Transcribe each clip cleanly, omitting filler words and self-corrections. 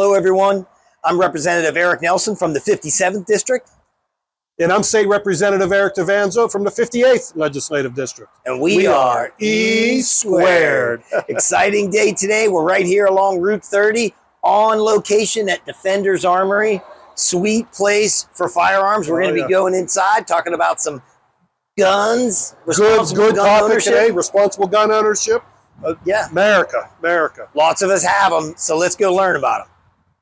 Hello, everyone. I'm Representative Eric Nelson from the 57th District. And I'm State Representative Eric Devanzo from the 58th Legislative District. And we are E Squared. Exciting day today. We're right here along Route 30 on location at Defenders Armory. Sweet place for firearms. We're going to be going inside, talking about some guns. Good topic today. Responsible gun ownership. Yeah. America. Lots of us have them, so let's go learn about them.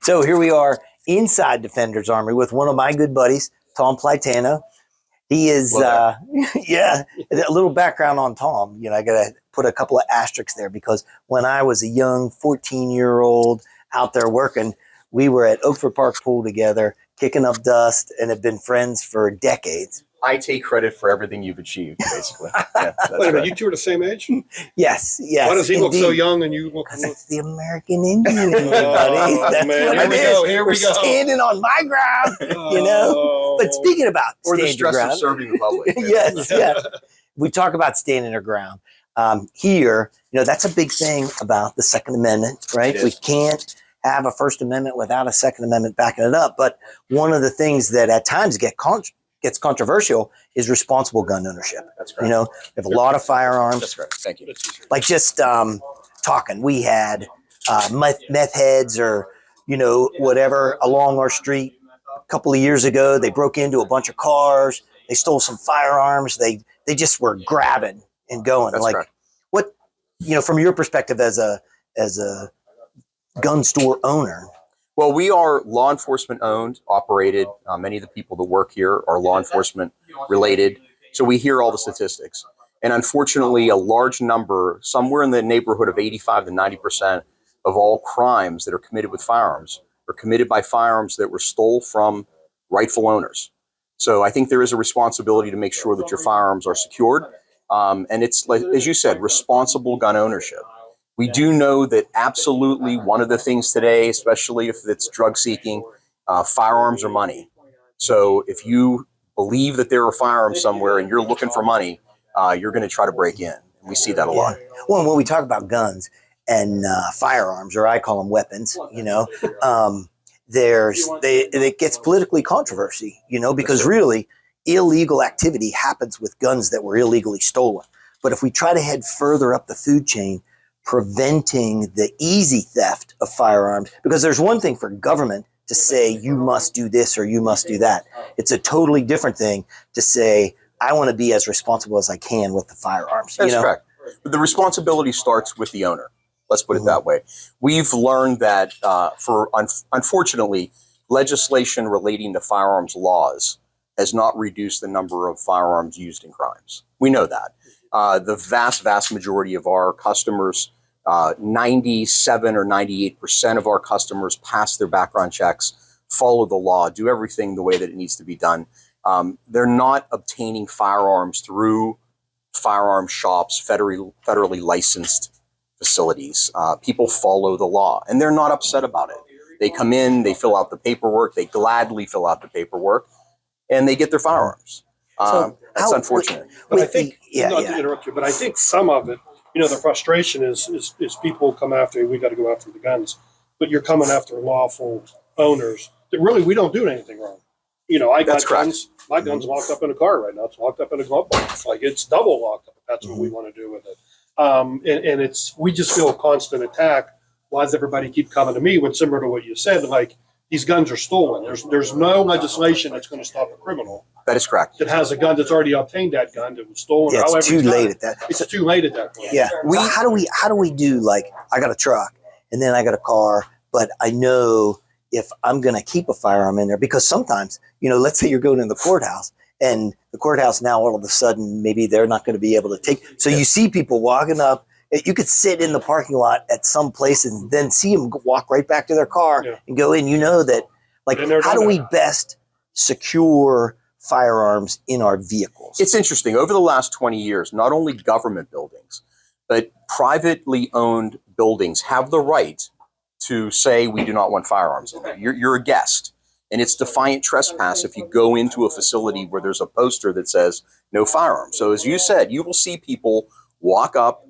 So here we are inside Defenders Armory with one of my good buddies, Tom Plaitano. He is, yeah, a little background on Tom. You know, I got to put a couple of asterisks there because when I was a young 14-year-old out there working, we were at Oakford Park Pool together, kicking up dust, and have been friends for decades. I take credit for everything you've achieved, basically. Yeah, Wait a minute, you two are the same age? Yes. Why does he look so young and you look... Because it's the American Indian in me, buddy. That's man. what it is. Here we go. We're standing on my ground, you know? But speaking about or the standing stress ground, of serving the public. yes, yeah. We talk about standing our ground. Here, you know, that's a big thing about the Second Amendment, right? We can't have a First Amendment without a Second Amendment backing it up. But one of the things that at times gets controversial is responsible gun ownership. That's correct. You know, we have a lot of firearms. That's correct. Thank you. Like just talking, we had meth heads or, you know, whatever along our street a couple of years ago. They broke into a bunch of cars. They stole some firearms. They just were grabbing and going. That's like correct. What, you know, from your perspective as a gun store owner. Well, we are law enforcement owned, operated. Many of the people that work here are law enforcement related. So we hear all the statistics. And unfortunately, a large number, somewhere in the neighborhood of 85 to 90% of all crimes that are committed with firearms are committed by firearms that were stole from rightful owners. So I think there is a responsibility to make sure that your firearms are secured. And it's, like, as you said, responsible gun ownership. We do know that absolutely one of the things today, especially if it's drug seeking, firearms are money. So if you believe that there are firearms somewhere and you're looking for money, you're going to try to break in. We see that a lot. Well, and when we talk about guns and firearms, or I call them weapons, you know, it gets politically controversy, you know, because really illegal activity happens with guns that were illegally stolen. But if we try to head further up the food chain, preventing the easy theft of firearms, because there's one thing for government to say you must do this or you must do that. It's a totally different thing to say I want to be as responsible as I can with the firearms. That's you know? correct. But the responsibility starts with the owner. Let's put it that way. We've learned that unfortunately, legislation relating to firearms laws has not reduced the number of firearms used in crimes. We know that. The vast majority of our customers, 97 or 98% of our customers pass their background checks, follow the law, do everything the way that it needs to be done. They're not obtaining firearms through firearm shops, federally licensed facilities. People follow the law, and they're not upset about it. They come in, they fill out the paperwork, they gladly fill out the paperwork, and they get their firearms. That's unfortunate. But I think, not to interrupt you, but I think some of it, you know, the frustration is people come after, we got to go after the guns, but you're coming after lawful owners that really, we don't do anything wrong. You know, I got guns, my gun's locked up in a car right now. It's locked up in a glove box. Like it's double locked up. That's what we want to do with it. And we just feel a constant attack. Why does everybody keep coming to me when, similar to what you said, like these guns are stolen? There's no legislation that's going to stop a criminal. That is correct. That has a gun that's already obtained that gun that was stolen. Yeah, it's too late at that. It's too late at that point. Yeah. So how do we do, like, I got a truck and then I got a car, but I know if I'm going to keep a firearm in there, because sometimes, you know, let's say you're going in the courthouse and the courthouse now all of a sudden maybe they're not going to be able to take. So you see people walking up. You could sit in the parking lot at some place and then see them walk right back to their car and go in. You know that, like, how do we best secure firearms in our vehicles? It's interesting. Over the last 20 years, not only government buildings, but privately owned buildings have the right to say we do not want firearms in there. You're a guest. And it's defiant trespass if you go into a facility where there's a poster that says no firearms. So as you said, you will see people walk up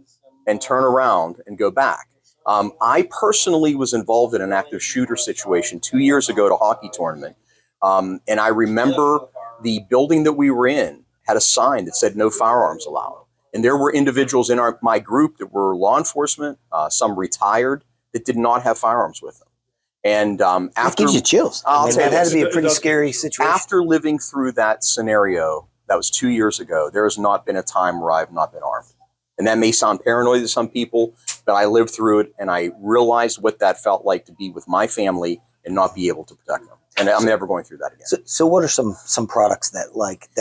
and turn around and go back. I personally was involved in an active shooter situation 2 years ago at a hockey tournament. And I remember the building that we were in had a sign that said no firearms allowed. And there were individuals in my group that were law enforcement, some retired, that did not have firearms with them. And after, it gives you chills. I'll tell you that had this, to be a pretty scary situation. after living through that scenario, that was 2 years ago, there has not been a time where I've not been armed. And that may sound paranoid to some people, but I lived through it and I realized what that felt like to be with my family and not be able to protect them. And I'm never going through that again. So what are some products that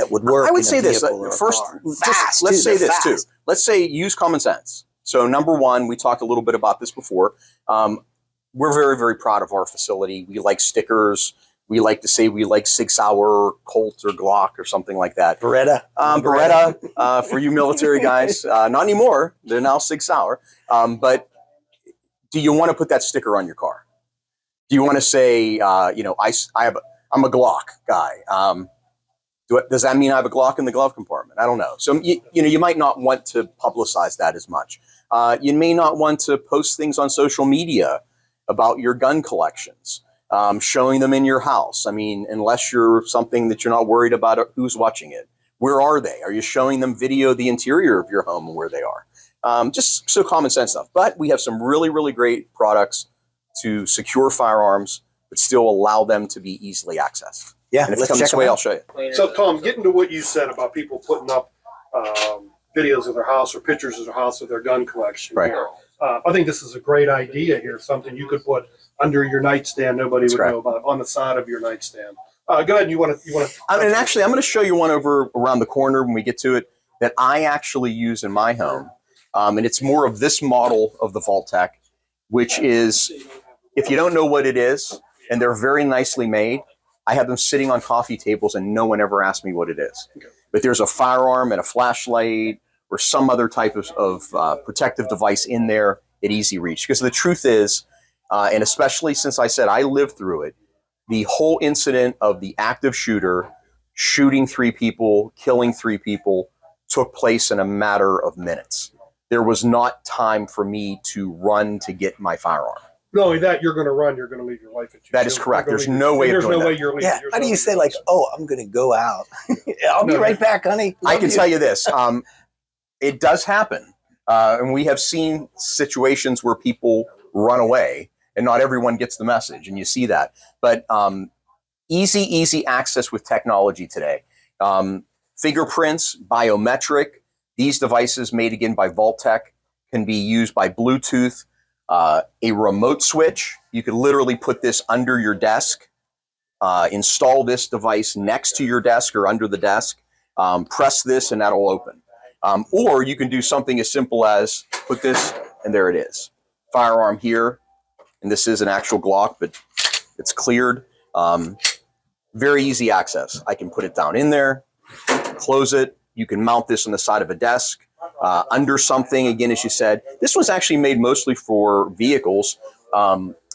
would work? I would in a say this vehicle or a first. car? Just, let's say this too. Let's say use common sense. So number one, we talked a little bit about this before. We're very, very proud of our facility. We like stickers. We like to say we like 6 Hour Colt or Glock or something like that. Beretta. Beretta for you military guys. Not anymore. They're now 6 Hour. But do you want to put that sticker on your car? Do you want to say, I'm a Glock guy? Does that mean I have a Glock in the glove compartment? I don't know. So you might not want to publicize that as much. You may not want to post things on social media about your gun collections, showing them in your house. I mean, unless you're something that you're not worried about who's watching it. Where are they? Are you showing them video of the interior of your home and where they are? Just so common sense stuff. But we have some really, really great products to secure firearms, but still allow them to be easily accessed. Yeah, and if it comes this way, I'll show you. So, Tom, getting to what you said about people putting up videos of their house or pictures of their house of their gun collection. Right. Here. I think this is a great idea here. Something you could put under your nightstand, nobody would know about, on the side of your nightstand. Go ahead. You want to? And actually, I'm going to show you one over around the corner when we get to it that I actually use in my home, and it's more of this model of the Vault-Tec, which is, if you don't know what it is, and they're very nicely made, I have them sitting on coffee tables and no one ever asked me what it is. Okay. But there's a firearm and a flashlight or some other type of protective device in there at easy reach. Because the truth is, and especially since I said I lived through it, the whole incident of the active shooter shooting 3 people, killing 3 people took place in a matter of minutes. There was not time for me to run to get my firearm. Not only that, you're going to run. You're going to leave your life at you. That is correct. There's no way of doing that. There's no way you're leaving. Yeah. How do you say like, oh, I'm going to go out. I'll be right back, honey. I can tell you this. It does happen. And we have seen situations where people run away and not everyone gets the message. And you see that. But easy access with technology today. Fingerprints, biometric. These devices made again by Vault-Tec can be used by Bluetooth. A remote switch. You could literally put this under your desk, install this device next to your desk or under the desk, press this and that'll open. Or you can do something as simple as put this and there it is. Firearm here, and this is an actual Glock, but it's cleared. Very easy access. I can put it down in there, close it. You can mount this on the side of a desk. Under something, again, as you said, this was actually made mostly for vehicles,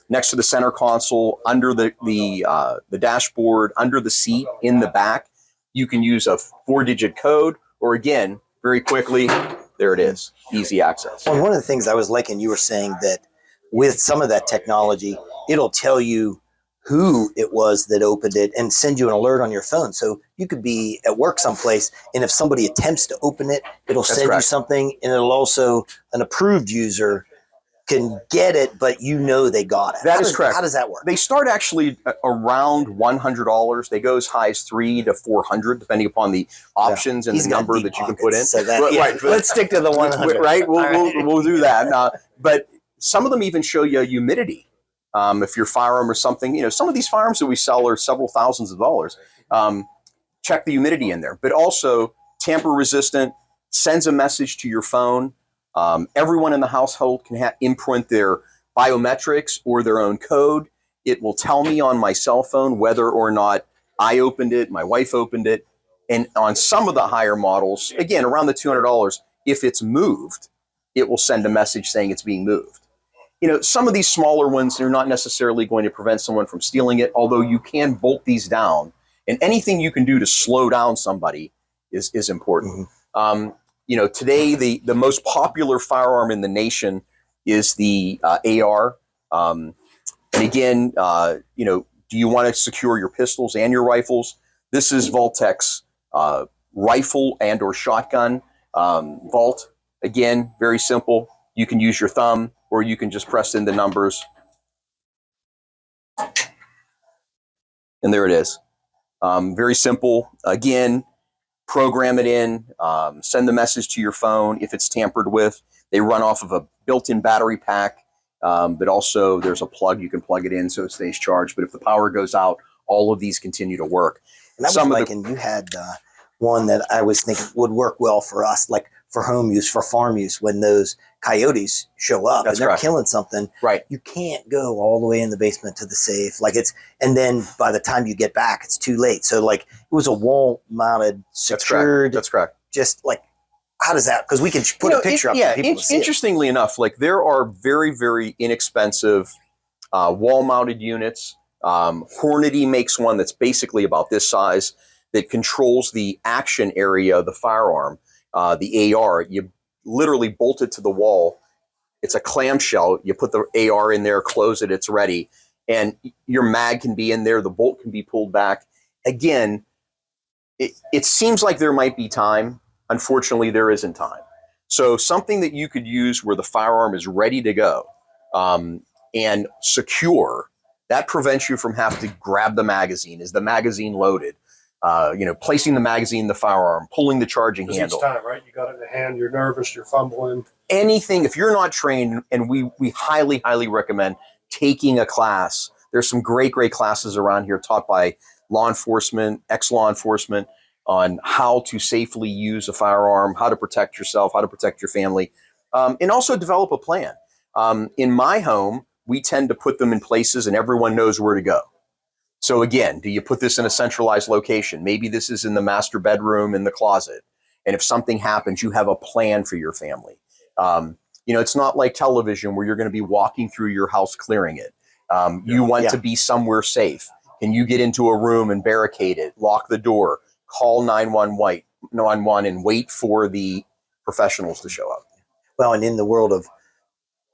next to the center console, under the dashboard, under the seat, in the back. You can use a 4-digit code, or again, very quickly, there it is, easy access. Well, one of the things I was liking, you were saying that with some of that technology, it'll tell you who it was that opened it and send you an alert on your phone. So you could be at work someplace, and if somebody attempts to open it, it'll send you something, and it'll also, an approved user can get it, but you know they got it. That is correct. How does that work? They start actually around $100. They go as high as $300 to $400, depending upon the options and the number that you can put in. So that, right. Let's stick to the 100. Right. We'll do that. But some of them even show you humidity. If your firearm or something, some of these firearms that we sell are several thousands of dollars. Check the humidity in there, but also tamper resistant, sends a message to your phone. Everyone in the household can imprint their biometrics or their own code. It will tell me on my cell phone whether or not I opened it, my wife opened it. And on some of the higher models, again, around the $200, if it's moved, it will send a message saying it's being moved. Some of these smaller ones, they're not necessarily going to prevent someone from stealing it, although you can bolt these down. And anything you can do to slow down somebody is important. Mm-hmm. Today, the most popular firearm in the nation is the AR. And again, do you want to secure your pistols and your rifles? This is Vault-Tec's rifle and or shotgun vault. Again, very simple. You can use your thumb or you can just press in the numbers. And there it is. Very simple. Again, program it in, send the message to your phone if it's tampered with. They run off of a built-in battery pack, but also there's a plug. You can plug it in so it stays charged. But if the power goes out, all of these continue to work. And that was like, and you had one that I was thinking would work well for us, like for home use, for farm use, when those coyotes show up and they're killing something. Right. You can't go all the way in the basement to the safe. Like and then by the time you get back, it's too late. So like it was a wall mounted, secured. That's correct. Just like, how does that, because we can put a picture up for people to see interestingly enough, like there are very, very inexpensive wall mounted units. Hornady makes one that's basically about this size that controls the action area of the firearm, the AR. You literally bolt it to the wall. It's a clamshell. You put the AR in there, close it, it's ready. And your mag can be in there. The bolt can be pulled back. Again, it seems like there might be time. Unfortunately, there isn't time. So something that you could use where the firearm is ready to go and secure, that prevents you from having to grab the magazine. Is the magazine loaded? Placing the magazine in the firearm, pulling the charging handle. Each time, right? You got it in the hand, you're nervous, you're fumbling. Anything, if you're not trained, and we highly, highly recommend taking a class. There's some great, great classes around here taught by law enforcement, ex-law enforcement, on how to safely use a firearm, how to protect yourself, how to protect your family, and also develop a plan. In my home, we tend to put them in places and everyone knows where to go. So again, do you put this in a centralized location? Maybe this is in the master bedroom, in the closet. And if something happens, you have a plan for your family. It's not like television where you're going to be walking through your house clearing it. You want to be somewhere safe. Can you get into a room and barricade it, lock the door, call 911 and wait for the professionals to show up? Well, and in the world of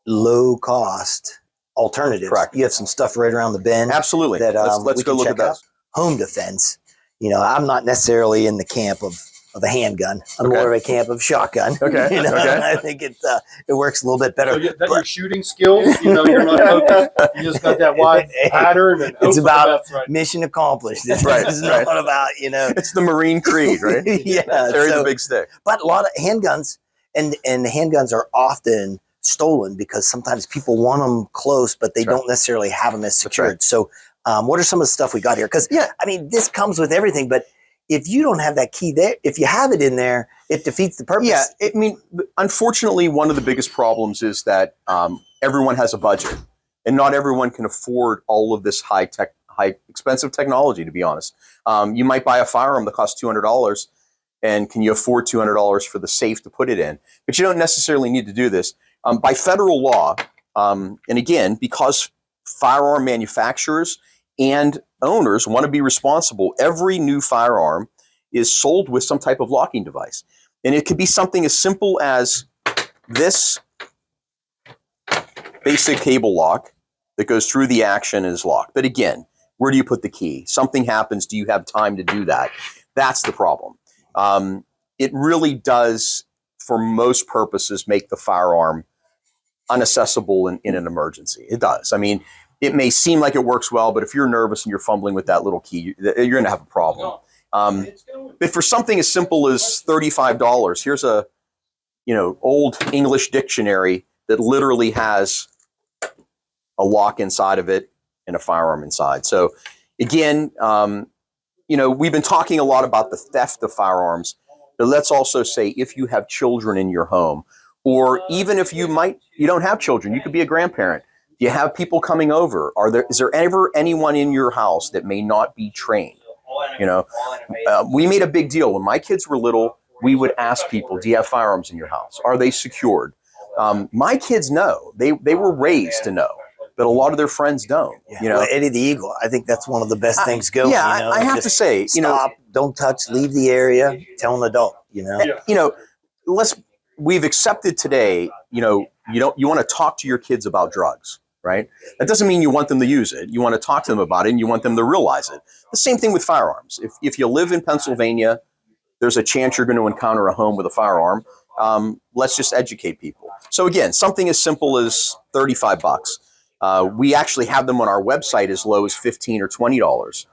low cost alternatives, correct, you have some stuff right around the bend. Absolutely. That let's go look at those. Home defense. I'm not necessarily in the camp of a handgun. I'm more of a camp of shotgun. Okay. I think it works a little bit better. So your shooting skills, you're not focused. You just got that wide pattern, and it's about right. mission accomplished. It's right. not about It's the Marine Creed, right? Yeah, carry the big stick. But a lot of handguns, and handguns are often stolen because sometimes people want them close, but they don't necessarily have them as secured. Right. So, what are some of the stuff we got here? Because this comes with everything, but if you don't have that key there, if you have it in there, it defeats the purpose. Yeah, unfortunately, one of the biggest problems is that everyone has a budget, and not everyone can afford all of this high expensive technology, to be honest. You might buy a firearm that costs $200, and can you afford $200 for the safe to put it in? But you don't necessarily need to do this. By federal law, and again, because firearm manufacturers and owners want to be responsible, every new firearm is sold with some type of locking device. And it could be something as simple as this basic cable lock that goes through the action and is locked. But again, where do you put the key? Something happens, do you have time to do that? That's the problem. It really does, for most purposes, make the firearm unaccessible in an emergency. It does. It may seem like it works well, but if you're nervous and you're fumbling with that little key, you're going to have a problem. But for something as simple as $35, here's a old English dictionary that literally has a lock inside of it and a firearm inside. So again, we've been talking a lot about the theft of firearms, but let's also say if you have children in your home, or even if you don't have children, you could be a grandparent. You have people coming over. Is there ever anyone in your house that may not be trained? We made a big deal. When my kids were little, we would ask people, do you have firearms in your house? Are they secured? My kids know. They were raised to know, but a lot of their friends don't. Well, Eddie the Eagle, I think that's one of the best things going. I have to say, stop, don't touch, leave the area, tell an adult, we've accepted today, you want to talk to your kids about drugs, right? That doesn't mean you want them to use it. You want to talk to them about it, and you want them to realize it. The same thing with firearms. If you live in Pennsylvania, there's a chance you're going to encounter a home with a firearm. Let's just educate people. So again, something as simple as $35. We actually have them on our website as low as $15 or $20.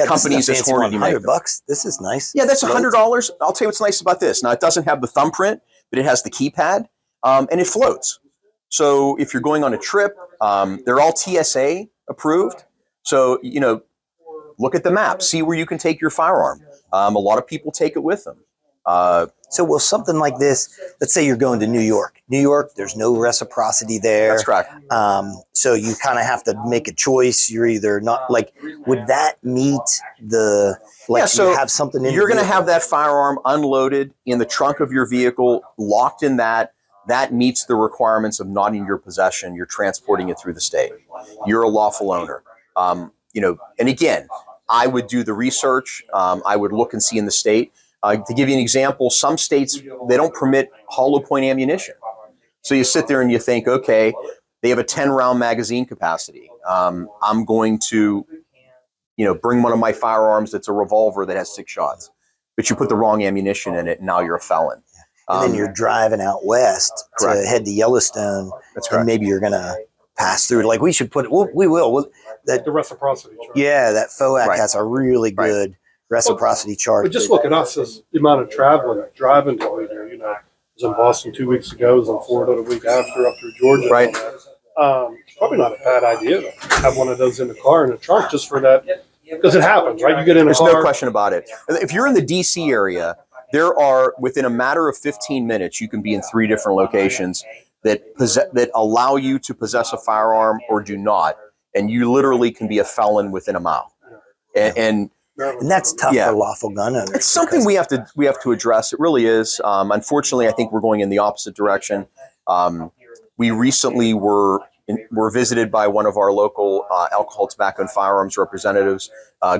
Companies as Hornady make them. $100. This is nice. Yeah, that's $100. I'll tell you what's nice about this. Now, it doesn't have the thumbprint, but it has the keypad, and it floats. So if you're going on a trip, they're all TSA approved. So, look at the map, see where you can take your firearm. A lot of people take it with them. So will something like this, let's say you're going to New York. New York, there's no reciprocity there. That's correct. So you kind of have to make a choice. You're either not would that meet the, so you have something in you're going to have that firearm unloaded in the trunk of your vehicle, locked in that meets the requirements of not in your possession. You're transporting it through the state. You're a lawful owner. And again, I would do the research. I would look and see in the state. To give you an example, some states, they don't permit hollow point ammunition. So you sit there and you think, okay, they have a 10-round magazine capacity. I'm going to, bring one of my firearms that's a revolver that has 6 shots. But you put the wrong ammunition in it, and now you're a felon. And then you're driving out west to head to Yellowstone. That's correct. And maybe you're going to pass through. We should put it, we will. The reciprocity chart. Yeah, that FOAC has a really good reciprocity chart. But just look at us as the amount of driving to be there. I was in Boston 2 weeks ago. I was in Florida the week after, up through Georgia. Right. Probably not a bad idea to have one of those in the car in the trunk just for that, because it happens, right? You get in a There's car. no question about it. If you're in the DC area, there are, within a matter of 15 minutes, you can be in 3 different locations that allow you to possess a firearm or do not, and you literally can be a felon within a mile. And that's tough for lawful gun owners. It's something we have to address. It really is. Unfortunately, I think we're going in the opposite direction. We recently were visited by one of our local alcohol, tobacco, and firearms representatives.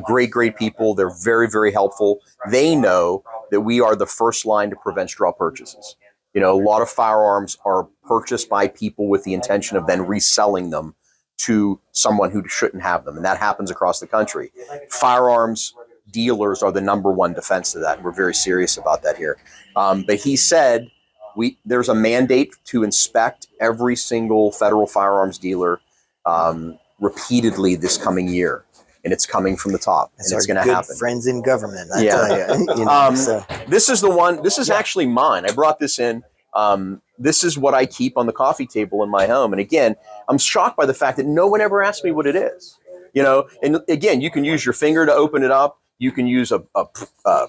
Great people. They're very, very helpful. They know that we are the first line to prevent straw purchases. A lot of firearms are purchased by people with the intention of then reselling them to someone who shouldn't have them. And that happens across the country. Firearms dealers are the number one defense to that. And we're very serious about that here. But he said there's a mandate to inspect every single federal firearms dealer repeatedly this coming year. And it's coming from the top. And it's going to happen. Friends in government, I tell you. This is the one. This is actually mine. I brought this in. This is what I keep on the coffee table in my home. And again, I'm shocked by the fact that no one ever asked me what it is. And again, you can use your finger to open it up. You can use a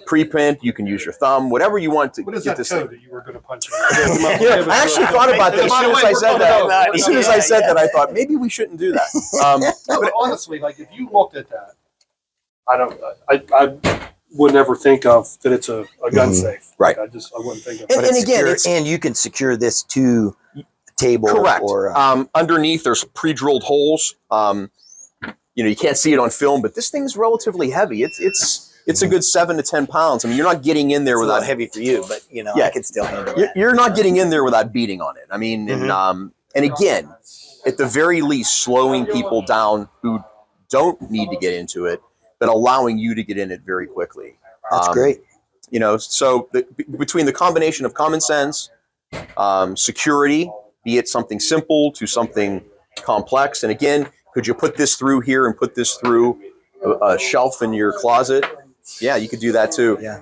preprint. You can use your thumb, whatever you want to what is get that this code thing. that you were going to punch in? I actually thought about that as soon as I said that. As soon as I said that, I thought maybe we shouldn't do that. But honestly, if you looked at that, I would never think of that it's a gun safe. Right. I wouldn't think of it. And again, and you can secure this to a table. Correct. Or, underneath, there's pre-drilled holes. You can't see it on film, but this thing is relatively heavy. It's a good 7 to 10 pounds. I mean, you're not getting in there without heavy for you, but I can still handle it. You're not getting in there without beating on it. I mean, and again, at the very least, slowing people down who don't need to get into it, but allowing you to get in it very quickly. That's great. So between the combination of common sense, security, be it something simple to something complex, and again, could you put this through here and put this through a shelf in your closet? Yeah, you could do that too. Yeah.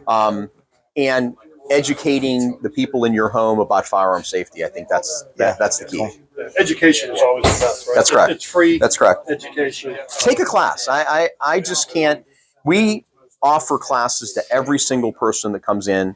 And educating the people in your home about firearm safety, I think that's the key. Education is always the best, right? That's correct. It's free. That's correct. Education. Take a class. I just can't. We offer classes to every single person that comes in.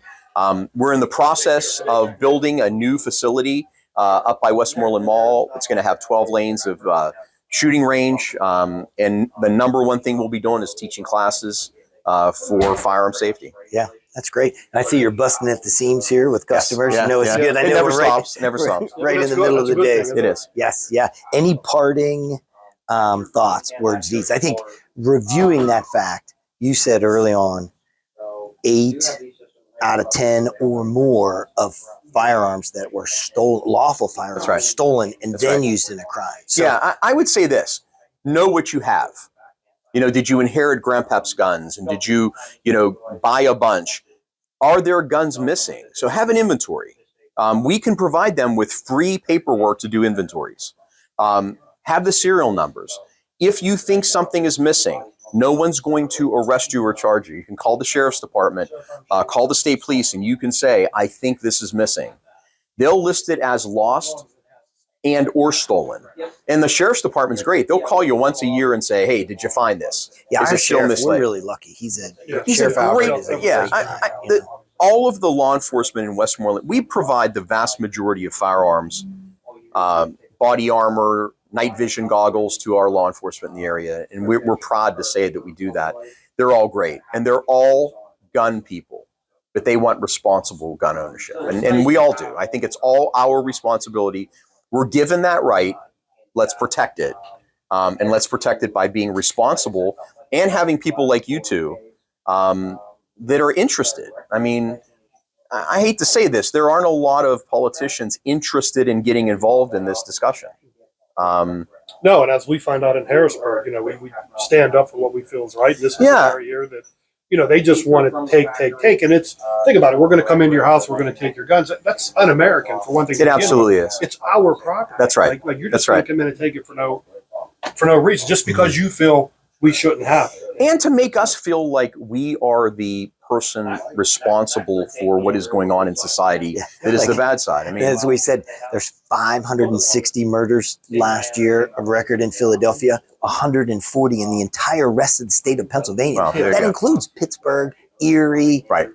We're in the process of building a new facility up by Westmoreland Mall. It's going to have 12 lanes of shooting range. And the number one thing we'll be doing is teaching classes for firearm safety. Yeah, that's great. And I see you're busting at the seams here with customers. Yes, It's good. I it know never we're stops. Never stops. right in That's the good. middle of That's the a day. good thing. It is. Yes, yeah. Any parting thoughts, words, deeds? I think reviewing that fact, you said early on, 8 out of 10 or more of firearms that were stolen, lawful firearms, right. stolen and That's then right. used in a crime. So, Yeah, I would say this: know what you have. You know, did you inherit Grandpa's guns, and did you, buy a bunch? Are there guns missing? So have an inventory. We can provide them with free paperwork to do inventories. Have the serial numbers. If you think something is missing, no one's going to arrest you or charge you. You can call the sheriff's department, call the state police, and you can say, I think this is missing. They'll list it as lost and or stolen. And the sheriff's department's great. They'll call you once a year and say, hey, did you find this? yeah, Is our it still sheriff, mislaid? we're really lucky. He's a Sheriff Alfred Alfred is a is Yeah, great guy, all of the law enforcement in Westmoreland, we provide the vast majority of firearms, body armor, night vision goggles to our law enforcement in the area. And we're proud to say that we do that. They're all great. And they're all gun people, but they want responsible gun ownership. And we all do. I think it's all our responsibility. We're given that right. Let's protect it. And let's protect it by being responsible and having people like you two that are interested. I mean, I hate to say this, there aren't a lot of politicians interested in getting involved in this discussion. No, and as we find out in Harrisburg, we stand up for what we feel is right. This is an area here that, they just want to take. And think about it. We're going to come into your house. We're going to take your guns. That's un-American for one thing. It absolutely is. It's our property. That's right. Like you're just going to come in and take it for no reason, just because you feel we shouldn't have it. And to make us feel like we are the person responsible for what is going on in society that is the bad side. I mean, as we said, there's 560 murders last year of record in Philadelphia, 140 in the entire rest of the state of Pennsylvania. Wow, that includes Pittsburgh, Erie. right.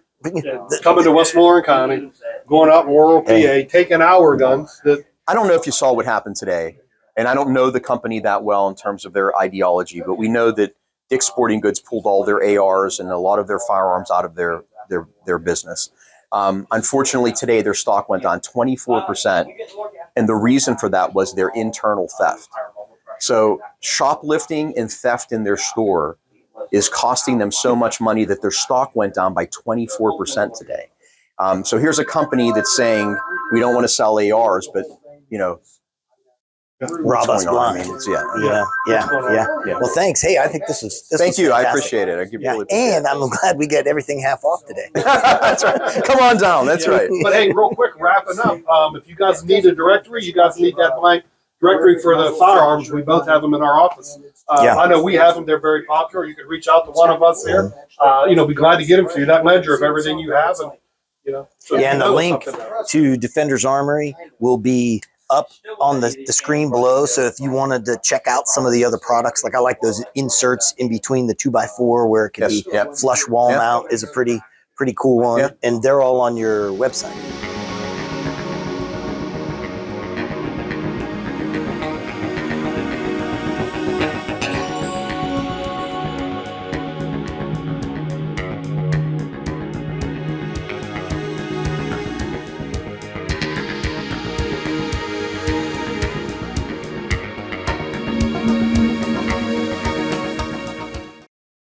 Coming to Westmoreland County, going out in rural PA, taking our guns. I don't know if you saw what happened today, and I don't know the company that well in terms of their ideology, but we know that Dick's Sporting Goods pulled all their ARs and a lot of their firearms out of their business. Unfortunately, today their stock went down 24%, and the reason for that was their internal theft. So shoplifting and theft in their store is costing them so much money that their stock went down by 24% today. So here's a company that's saying we don't want to sell ARs, but rob us blind. I mean, Yeah. Well, thanks. Hey, I think this was Thank you. fantastic. I appreciate it. Really appreciate And I'm glad we get everything half off today. That's right. Come on down. That's right. But hey, real quick, wrapping up. If you guys need a directory, you guys need that blank directory for the firearms. We both have them in our office. I know we have them. They're very popular. You can reach out to one of us here. Be glad to get them for you. That ledger of everything you have, and and the link to Defenders Armory will be up on the screen below. So if you wanted to check out some of the other products, like I like those inserts in between the 2x4 where it can be flush wall mount is a pretty cool one. And they're all on your website.